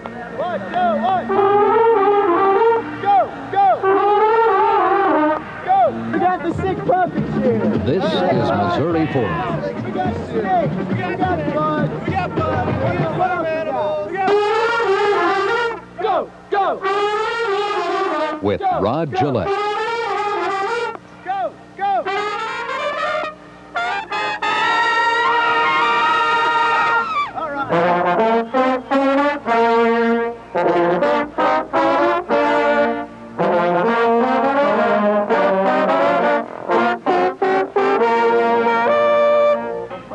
1, 2, 1. Go, go. Go. We got the sick puppets here. This is Missouri Forum. We got snakes. We got bud. We got bud. We got farm animals. We got... Go, go. With Go, Rod go. Gillette. Go, go. All right.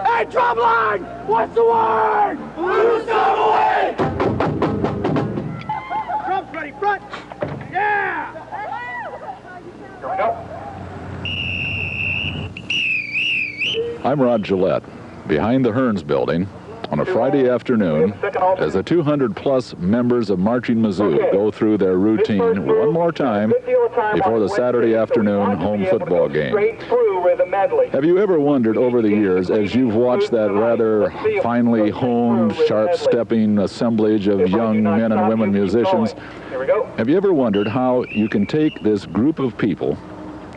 Hey, drumline! What's the word? Who's away? Drums ready, front! Yeah! Here we go. I'm Rod Gillette, behind the Hearns building on a Friday afternoon as the 200-plus members of Marching Mizzou go through their routine one more time before the Saturday afternoon home football game. Have you ever wondered over the years, as you've watched that rather finely honed, sharp-stepping assemblage of young men and women musicians, have you ever wondered how you can take this group of people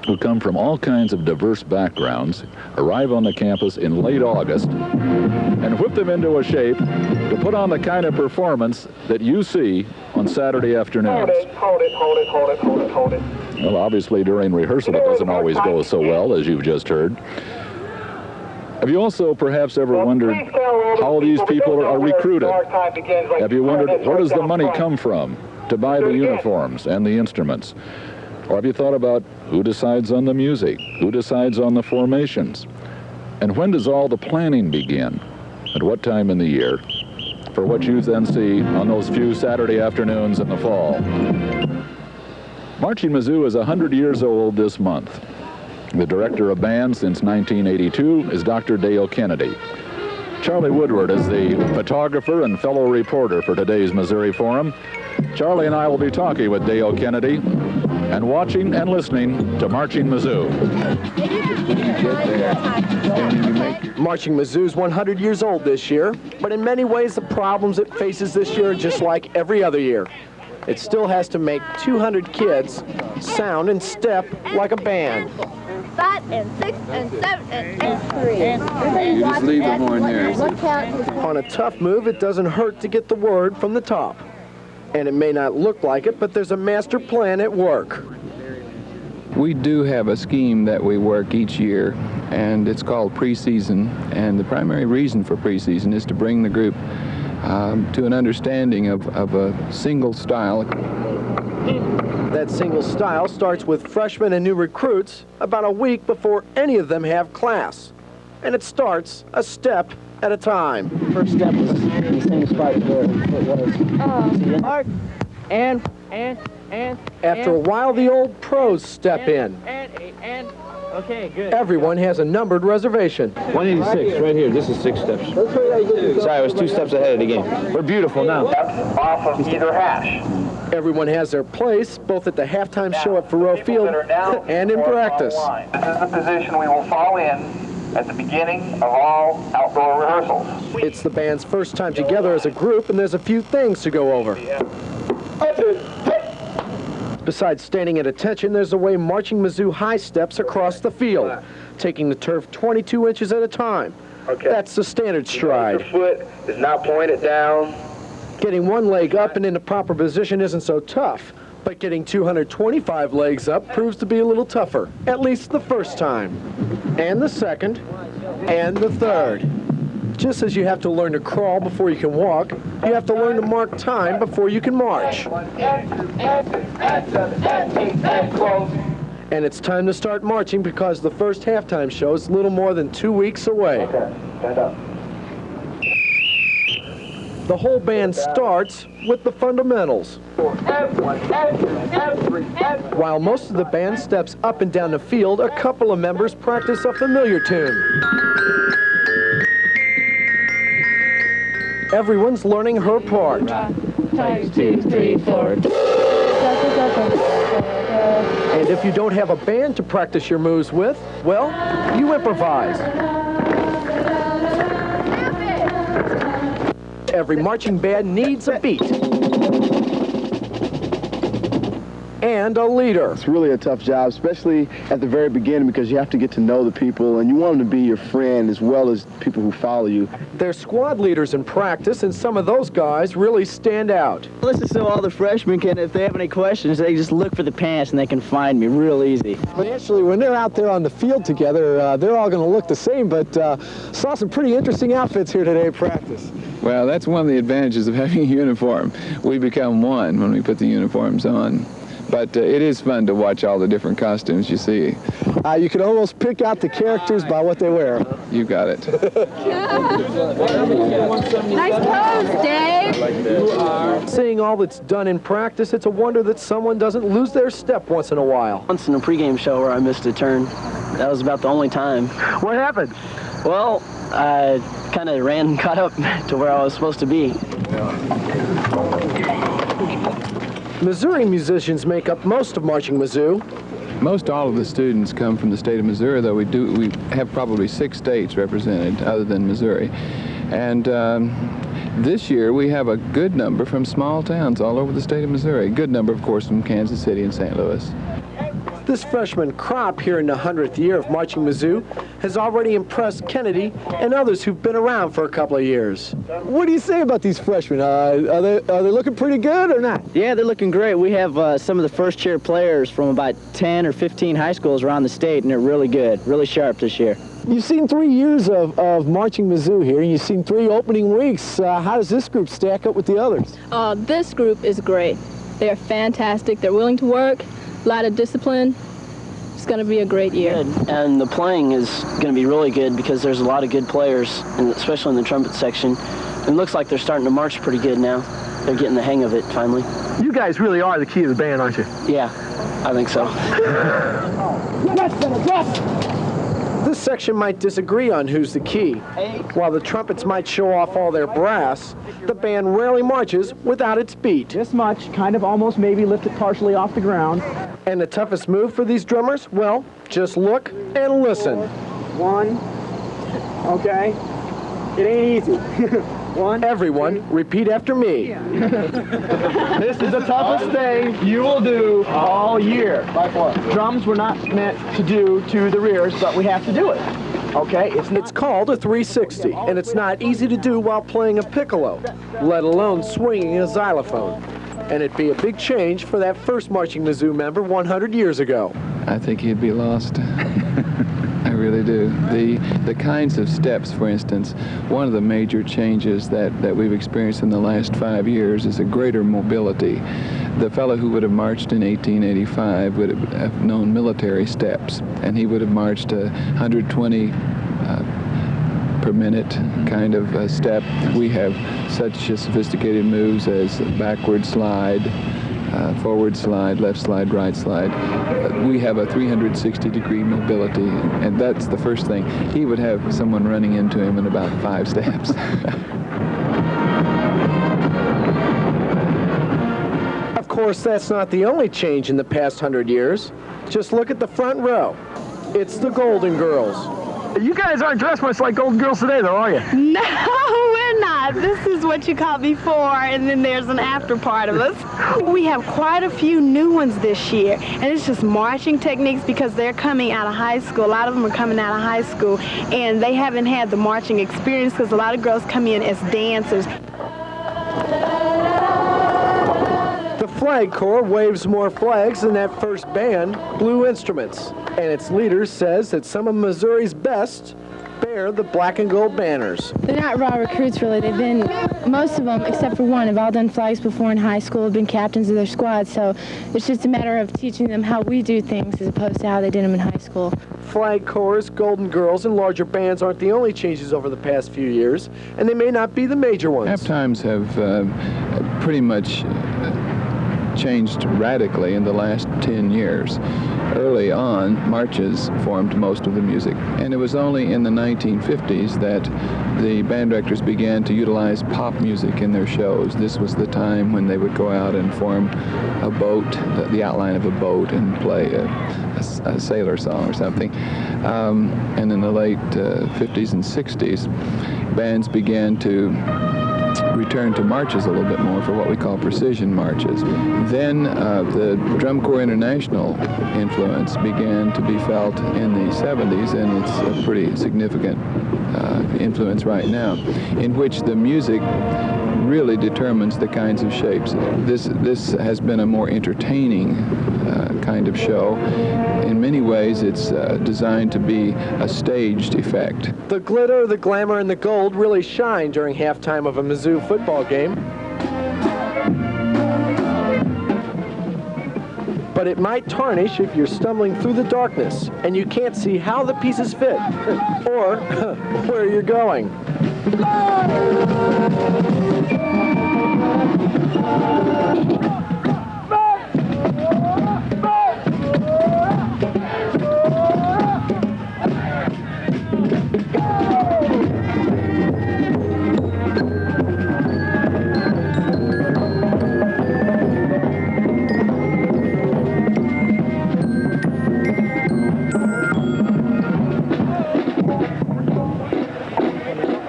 who come from all kinds of diverse backgrounds, arrive on the campus in late August, and whip them into a shape to put on the kind of performance that you see on Saturday afternoons? Hold it. Well, obviously during rehearsal it doesn't always go so well, as you've just heard. Have you also perhaps ever wondered how these people are recruited? Have you wondered where does the money come from to buy the uniforms and the instruments? Or have you thought about who decides on the music, who decides on the formations? And when does all the planning begin? At what time in the year? For what you then see on those few Saturday afternoons in the fall. Marching Mizzou is 100 years old this month. The director of band since 1982 is Dr. Dale Kennedy. Charlie Woodward is the photographer and fellow reporter for today's Missouri Forum. Charlie and I will be talking with Dale Kennedy and watching and listening to Marching Mizzou. Marching Mizzou is 100 years old this year, but in many ways the problems it faces this year are just like every other year. It still has to make 200 kids sound and step like a band. 5 and 6 and 7 and 3. You just leave them on there. On a tough move, it doesn't hurt to get the word from the top. And it may not look like it, but there's a master plan at work. We do have a scheme that we work each year, and it's called preseason. And the primary reason for preseason is to bring the group to an understanding of a single style. That single style starts with freshmen and new recruits about a week before any of them have class. And it starts a step at a time. First step was in the same spot where it was. Mark. And. After a while, the old pros step in. Okay, good. Everyone has a numbered reservation. 186, right here. This is 6 steps. Sorry, I was 2 steps ahead of the game. We're beautiful now. Off of either hash. Everyone has their place, both at the halftime show at Faroe Field and in practice. This is the position we will fall in at the beginning of all outdoor rehearsals. It's the band's first time together as a group, and there's a few things to go over. Besides standing at attention, there's a way Marching Mizzou high steps across the field, taking the turf 22 inches at a time. Okay. That's the standard stride. Your foot is not pointed down. Getting one leg up and into proper position isn't so tough, but getting 225 legs up proves to be a little tougher, at least the first time, and the second, and the third. Just as you have to learn to crawl before you can walk, you have to learn to mark time before you can march. And it's time to start marching because the first halftime show is little more than 2 weeks away. Okay, stand up. The whole band starts with the fundamentals. While most of the band steps up and down the field, a couple of members practice a familiar tune. Everyone's learning her part. 1, 2, 3, 4. And if you don't have a band to practice your moves with, well, you improvise. Every marching band needs a beat. And a leader. It's really a tough job, especially at the very beginning, because you have to get to know the people and you want them to be your friend as well as people who follow you. They're squad leaders in practice, and some of those guys really stand out. Listen, so all the freshmen can, if they have any questions, they just look for the pants and they can find me real easy. But actually, when they're out there on the field together, they're all going to look the same, but saw some pretty interesting outfits here today at practice. Well, that's one of the advantages of having a uniform. We become one when we put the uniforms on. But it is fun to watch all the different costumes you see. You can almost pick out the characters by what they wear. You got it. Nice pose, Dave. Seeing all that's done in practice, it's a wonder that someone doesn't lose their step once in a while. Once in a pregame show where I missed a turn. That was about the only time. What happened? Well, I kind of ran and caught up to where I was supposed to be. Missouri musicians make up most of Marching Mizzou. Most all of the students come from the state of Missouri, though we have probably 6 states represented other than Missouri. And this year we have a good number from small towns all over the state of Missouri. Good number, of course, from Kansas City and St. Louis. This freshman crop here in the 100th year of Marching Mizzou has already impressed Kennedy and others who've been around for a couple of years. What do you say about these freshmen? Are they looking pretty good or not? Yeah, they're looking great. We have some of the first-year players from about 10 or 15 high schools around the state, and they're really good, really sharp this year. You've seen 3 years of Marching Mizzou here, and you've seen 3 opening weeks. How does this group stack up with the others? This group is great. They're fantastic. They're willing to work. A lot of discipline. It's going to be a great year. Good. And the playing is going to be really good because there's a lot of good players, and especially in the trumpet section. It looks like they're starting to march pretty good now. They're getting the hang of it finally. You guys really are the key of the band, aren't you? Yeah, I think so. This section might disagree on who's the key. While the trumpets might show off all their brass, the band rarely marches without its beat. This much, kind of almost maybe lifted partially off the ground. And the toughest move for these drummers? Well, just look and listen. 1, okay, it ain't easy. 1. Everyone, repeat after me. This is the toughest thing you will do all year. Drums were not meant to do to the rears, but we have to do it. Okay, it's called a 360, and it's not easy to do while playing a piccolo, let alone swinging a xylophone. And it'd be a big change for that first Marching Mizzou member 100 years ago. I think he'd be lost. I really do. The kinds of steps, for instance, one of the major changes that we've experienced in the last 5 years is a greater mobility. The fellow who would have marched in 1885 would have known military steps, and he would have marched 120 per minute kind of step. We have such sophisticated moves as backward slide, forward slide, left slide, right slide. We have a 360-degree mobility, and that's the first thing. He would have someone running into him in about 5 steps. Of course, that's not the only change in the past 100 years. Just look at the front row. It's the Golden Girls. You guys aren't dressed much like Golden Girls today, though, are you? No, we're not. This is what you call before, and then there's an after part of us. We have quite a few new ones this year, and it's just marching techniques because they're coming out of high school. A lot of them are coming out of high school, and they haven't had the marching experience because a lot of girls come in as dancers. The Flag Corps waves more flags than that first band, Blue Instruments. And its leader says that some of Missouri's best bear the black and gold banners. They're not raw recruits, really. They've been, most of them, except for one, have all done flags before in high school, have been captains of their squad, so it's just a matter of teaching them how we do things as opposed to how they did them in high school. Flag Corps, Golden Girls, and larger bands aren't the only changes over the past few years, and they may not be the major ones. Half times have pretty much changed radically in the last 10 years. Early on, marches formed most of the music, and it was only in the 1950s that the band directors began to utilize pop music in their shows. This was the time when they would go out and form a boat, the outline of a boat, and play a sailor song or something. And in the late 50s and 60s, bands began to return to marches a little bit more for what we call precision marches. Then the Drum Corps International influence began to be felt in the 70s, and it's a pretty significant influence right now, in which the music really determines the kinds of shapes. This has been a more entertaining kind of show. In many ways, it's designed to be a staged effect. The glitter, the glamour, and the gold really shine during halftime of a Mizzou football game. But it might tarnish if you're stumbling through the darkness and you can't see how the pieces fit or where you're going.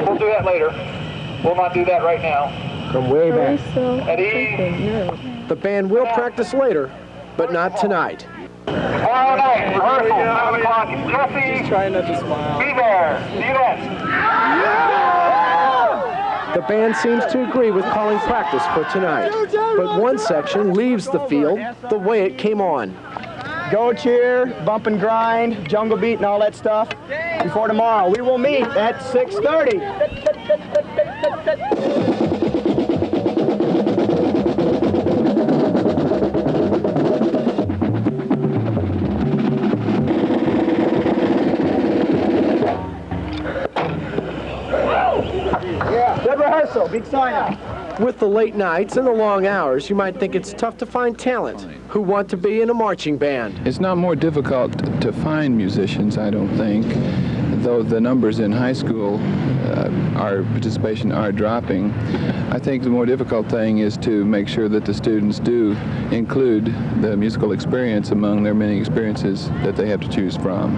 We'll do that later. We'll not do that right now. From way back. At ease. The band will practice later, but not tonight. Tomorrow night, rehearsal, 7 o'clock. Jesse, Just trying not to smile. be there. See you then. The band seems to agree with calling practice for tonight, but one section leaves the field the way it came on. Go cheer, bump and grind, jungle beat and all that stuff before tomorrow. We will meet at 6:30. Good rehearsal, big sign up. With the late nights and the long hours, you might think it's tough to find talent who want to be in a marching band. It's not more difficult to find musicians, I don't think, though the numbers in high school, our participation are dropping. I think the more difficult thing is to make sure that the students do include the musical experience among their many experiences that they have to choose from.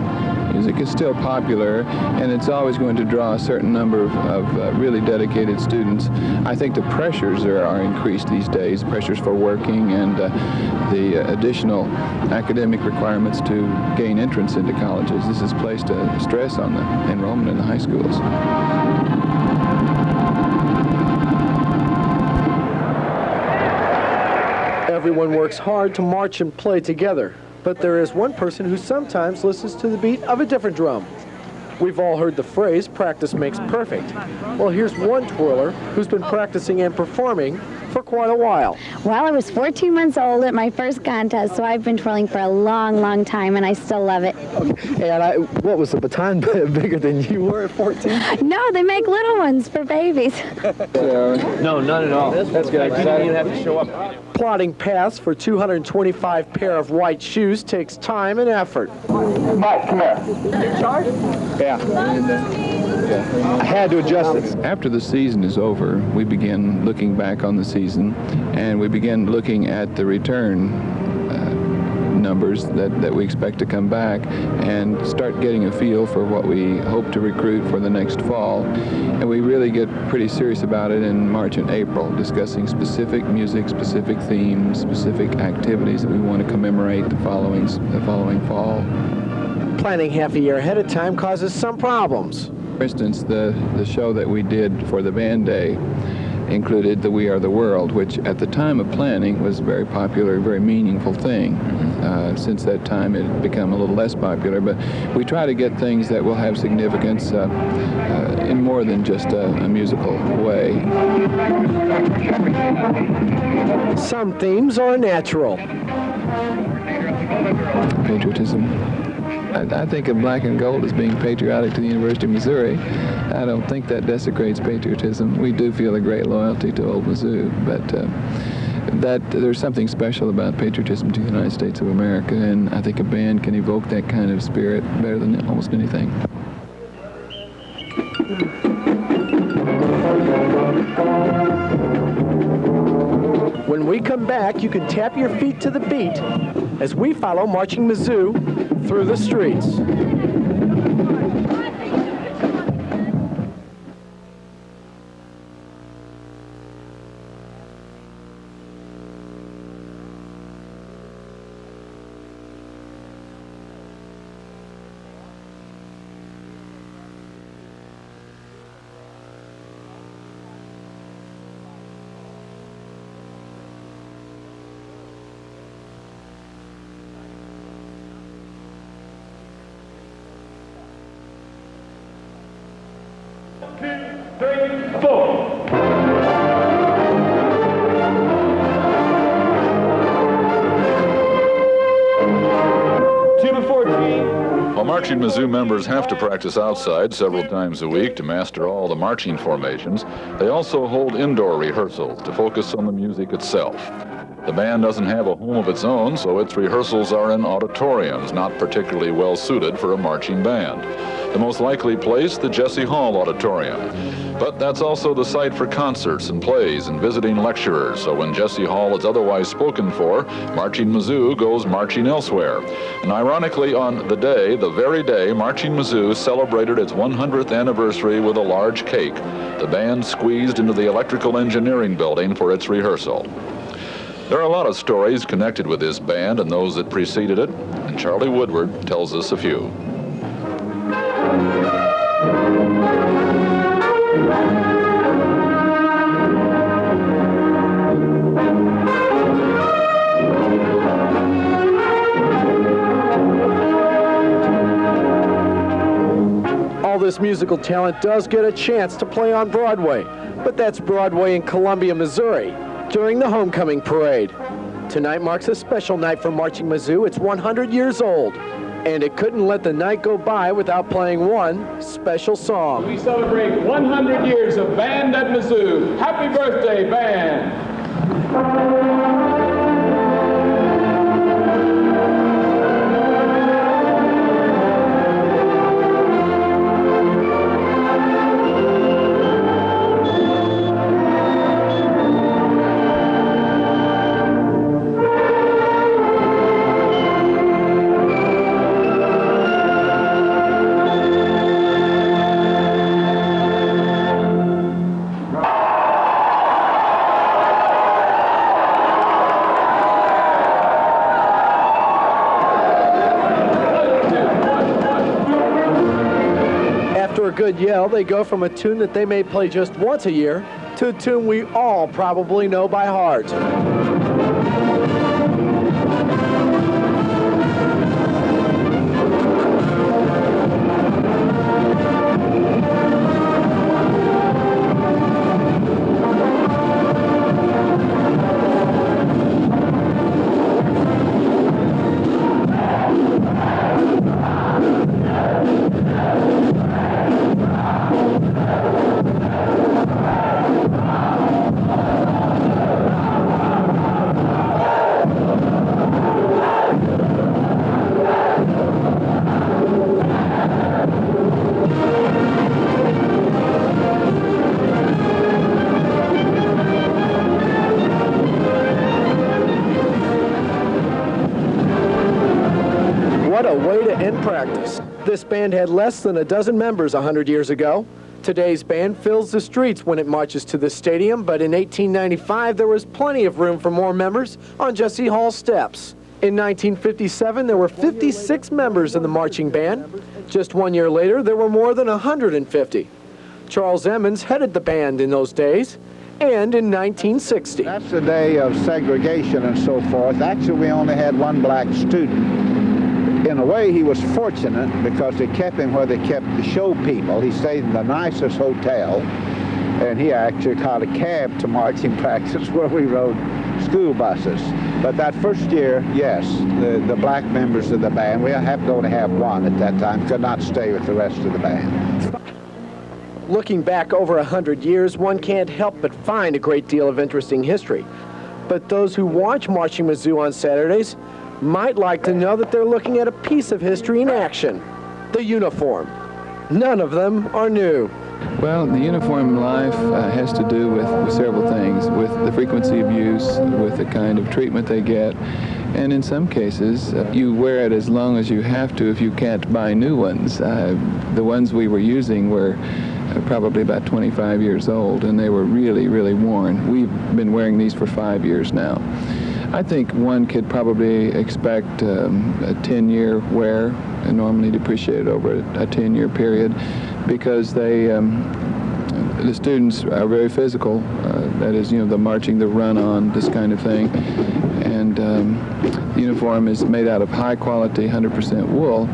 Music is still popular, and it's always going to draw a certain number of really dedicated students. I think the pressures are increased these days, pressures for working and the additional academic requirements to gain entrance into colleges. This has placed a stress on the enrollment in the high schools. Everyone works hard to march and play together, but there is one person who sometimes listens to the beat of a different drum. We've all heard the phrase, practice makes perfect. Well, here's one twirler who's been practicing and performing for quite a while. Well, I was 14 months old at my first contest, so I've been twirling for a long, long time, and I still love it. Okay. And what was the baton bigger than you were at 14? No, they make little ones for babies. No, none at all. That's good. I didn't even have to show up. Plotting paths for 225 pair of white shoes takes time and effort. Mike, come here. Yeah. I had to adjust it. After the season is over, we begin looking back on the season, and we begin looking at the return numbers that we expect to come back, and start getting a feel for what we hope to recruit for the next fall. And we really get pretty serious about it in March and April, discussing specific music, specific themes, specific activities that we want to commemorate the following fall. Planning half a year ahead of time causes some problems. For instance, the show that we did for the band day included the We Are the World, which at the time of planning was a very popular, very meaningful thing. Since that time it had become a little less popular, but we try to get things that will have significance in more than just a musical way. Some themes are natural. Patriotism. I think of black and gold as being patriotic to the University of Missouri. I don't think that desecrates patriotism. We do feel a great loyalty to old Mizzou, but that there's something special about patriotism to the United States of America, and I think a band can evoke that kind of spirit better than almost anything. When we come back, you can tap your feet to the beat as we follow Marching Mizzou through the streets. 3, 4. While Marching Mizzou members have to practice outside several times a week to master all the marching formations, they also hold indoor rehearsals to focus on the music itself. The band doesn't have a home of its own, so its rehearsals are in auditoriums, not particularly well suited for a marching band. The most likely place, the Jesse Hall Auditorium. But that's also the site for concerts and plays and visiting lecturers, so when Jesse Hall is otherwise spoken for, Marching Mizzou goes marching elsewhere. And ironically, on the very day, Marching Mizzou celebrated its 100th anniversary with a large cake. The band squeezed into the electrical engineering building for its rehearsal. There are a lot of stories connected with this band and those that preceded it, and Charlie Woodward tells us a few. All this musical talent does get a chance to play on Broadway, but that's Broadway in Columbia, Missouri, during the homecoming parade. Tonight marks a special night for Marching Mizzou. It's 100 years old, and it couldn't let the night go by without playing one special song. We celebrate 100 years of Band at Mizzou. Happy birthday, band! After a good yell, they go from a tune that they may play just once a year to a tune we all probably know by heart. What a way to end practice. This band had less than a dozen members 100 years ago. Today's band fills the streets when it marches to the stadium, but in 1895 there was plenty of room for more members on Jesse Hall steps. In 1957 there were 56 members in the marching band. Just 1 year later there were more than 150. Charles Emmons headed the band in those days. And in 1960. That's the day of segregation and so forth. Actually, we only had one black student. In a way, he was fortunate because they kept him where they kept the show people. He stayed in the nicest hotel, and he actually caught a cab to marching practice where we rode school buses. But that first year, yes, the black members of the band, we happened to only have one at that time, could not stay with the rest of the band. Looking back over 100 years, one can't help but find a great deal of interesting history. But those who watch Marching Mizzou on Saturdays might like to know that they're looking at a piece of history in action, the uniform. None of them are new. Well, the uniform life has to do with several things, with the frequency of use, with the kind of treatment they get, and in some cases, you wear it as long as you have to if you can't buy new ones. The ones we were using were probably about 25 years old, and they were really, really worn. We've been wearing these for 5 years now. I think one could probably expect a 10-year wear, and normally depreciated over a 10-year period, because the students are very physical. That is, you know, the marching, the run-on, this kind of thing. And the uniform is made out of high-quality, 100% wool,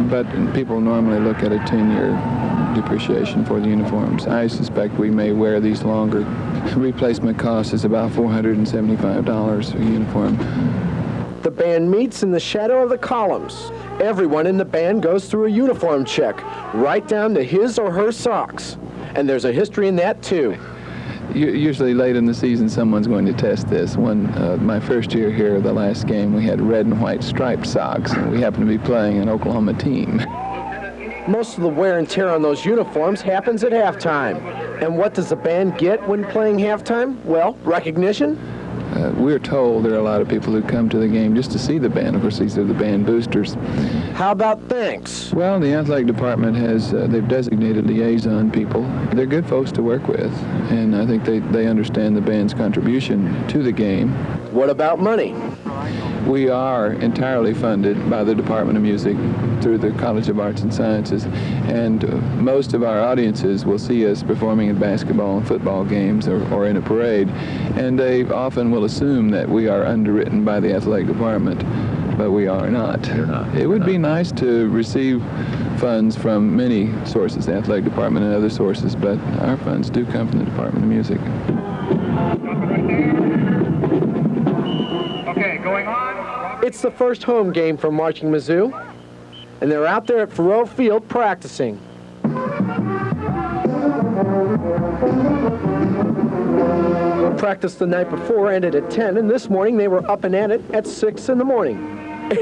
but people normally look at a 10-year depreciation for the uniforms. I suspect we may wear these longer. Replacement cost is about $475 a uniform. The band meets in the shadow of the columns. Everyone in the band goes through a uniform check, right down to his or her socks. And there's a history in that, too. Usually late in the season, someone's going to test this. My first year here, the last game, we had red and white striped socks, and we happened to be playing an Oklahoma team. Most of the wear and tear on those uniforms happens at halftime. And what does the band get when playing halftime? Well, recognition. We're told there are a lot of people who come to the game just to see the band. Of course, these are the band boosters. How about thanks? Well, the athletic department has, they've designated liaison people. They're good folks to work with, and I think they understand the band's contribution to the game. What about money? We are entirely funded by the Department of Music through the College of Arts and Sciences, and most of our audiences will see us performing at basketball and football games or in a parade, and they often will assume that we are underwritten by the athletic department, but we are not. It would be nice to receive funds from many sources, the athletic department and other sources, but our funds do come from the Department of Music. Okay, going on. It's the first home game for Marching Mizzou, and they're out there at Faroe Field practicing. Practice the night before ended at 10, and this morning they were up and at it at 6 in the morning.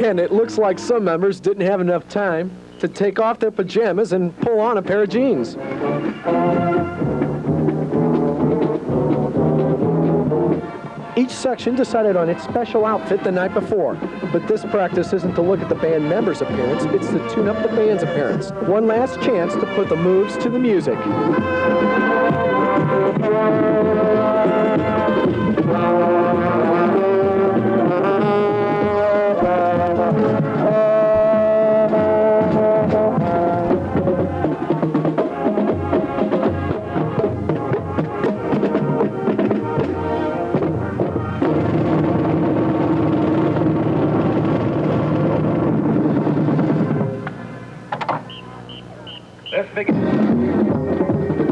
And it looks like some members didn't have enough time to take off their pajamas and pull on a pair of jeans. Each section decided on its special outfit the night before. But this practice isn't to look at the band members' appearance, it's to tune up the band's appearance. One last chance to put the moves to the music.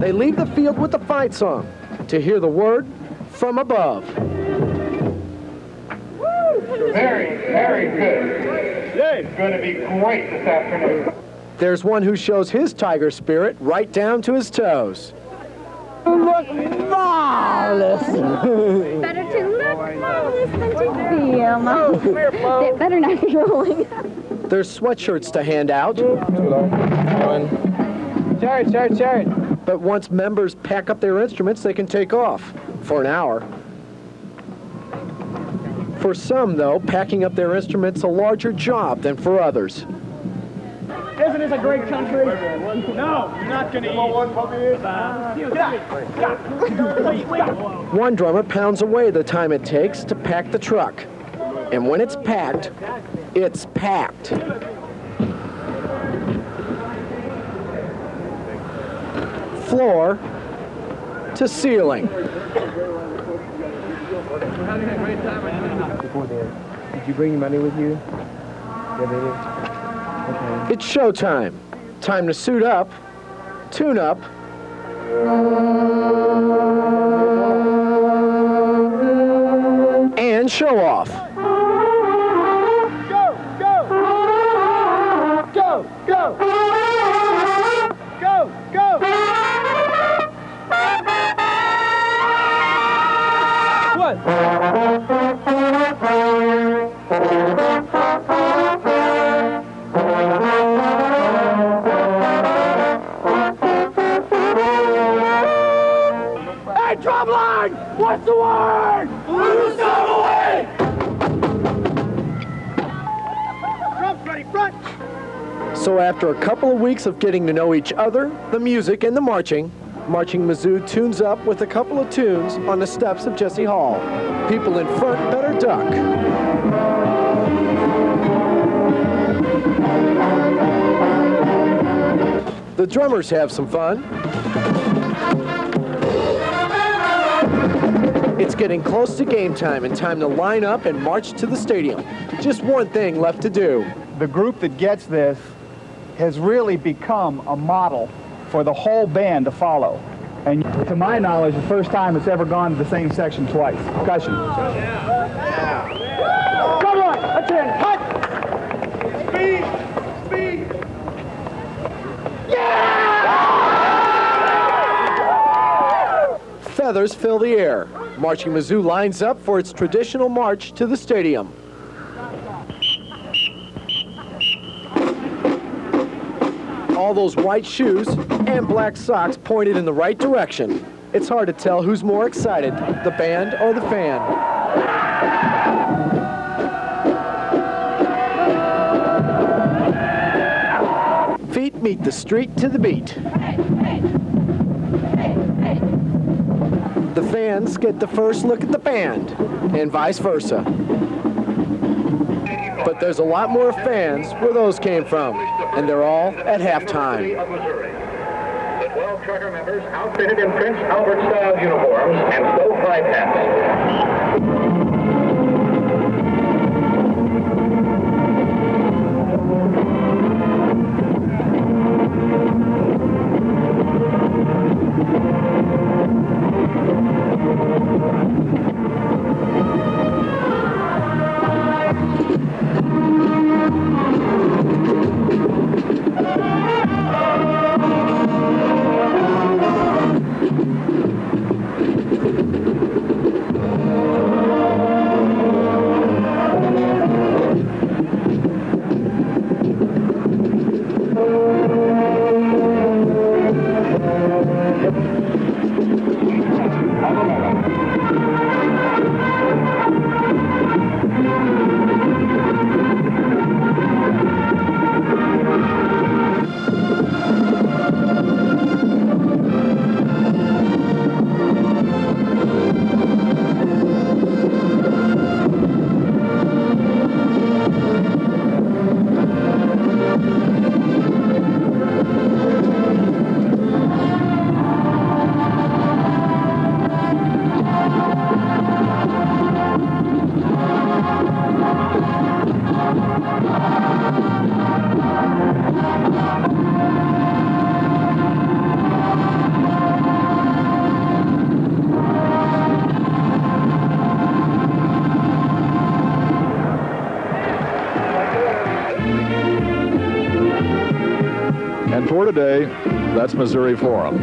They leave the field with the fight song to hear the word from above. Very, very good. It's going to be great this afternoon. There's one who shows his tiger spirit right down to his toes. Look marvelous. Better to look marvelous than to feel. They better not be rolling. There's sweatshirts to hand out. Chart. But once members pack up their instruments, they can take off for an hour. For some, though, packing up their instruments a larger job than for others. Isn't this a great country? No, you're not going to eat. One drummer pounds away the time it takes to pack the truck. And when it's packed, it's packed. Floor to ceiling. Did you bring your money with you? Okay. It's showtime. Time to suit up, tune up, and show off. Go! One. Hey, drumline! What's the word? Who's the way? Drums ready, front! So after a couple of weeks of getting to know each other, the music, and the Marching Mizzou tunes up with a couple of tunes on the steps of Jesse Hall. People in front better duck. The drummers have some fun. It's getting close to game time and time to line up and march to the stadium. Just one thing left to do. The group that gets this has really become a model for the whole band to follow. And to my knowledge, the first time it's ever gone to the same section twice. Percussion. Come on, attend, cut! Speed! Speed! Feathers fill the air. Marching Mizzou lines up for its traditional march to the stadium. All those white shoes and black socks pointed in the right direction. It's hard to tell who's more excited, the band or the fan. Feet meet the street to the beat. The fans get the first look at the band, and vice versa. But there's a lot more fans where those came from, and they're all at halftime. The 12 charter members outfitted in Prince Albert-style uniforms and stovepipe hats. And for today, that's Missouri Forum.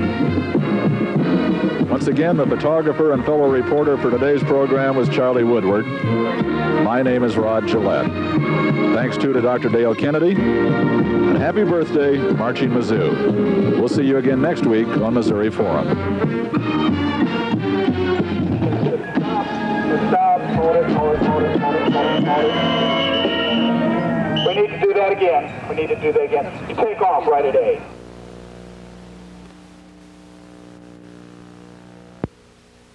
Once again, the photographer and fellow reporter for today's program was Charlie Woodward. My name is Rod Gillette. Thanks to Dr. Dale Kennedy, and happy birthday, Marching Mizzou. We'll see you again next week on Missouri Forum. Stop, hold it. We need to do that again. You take off right at 8.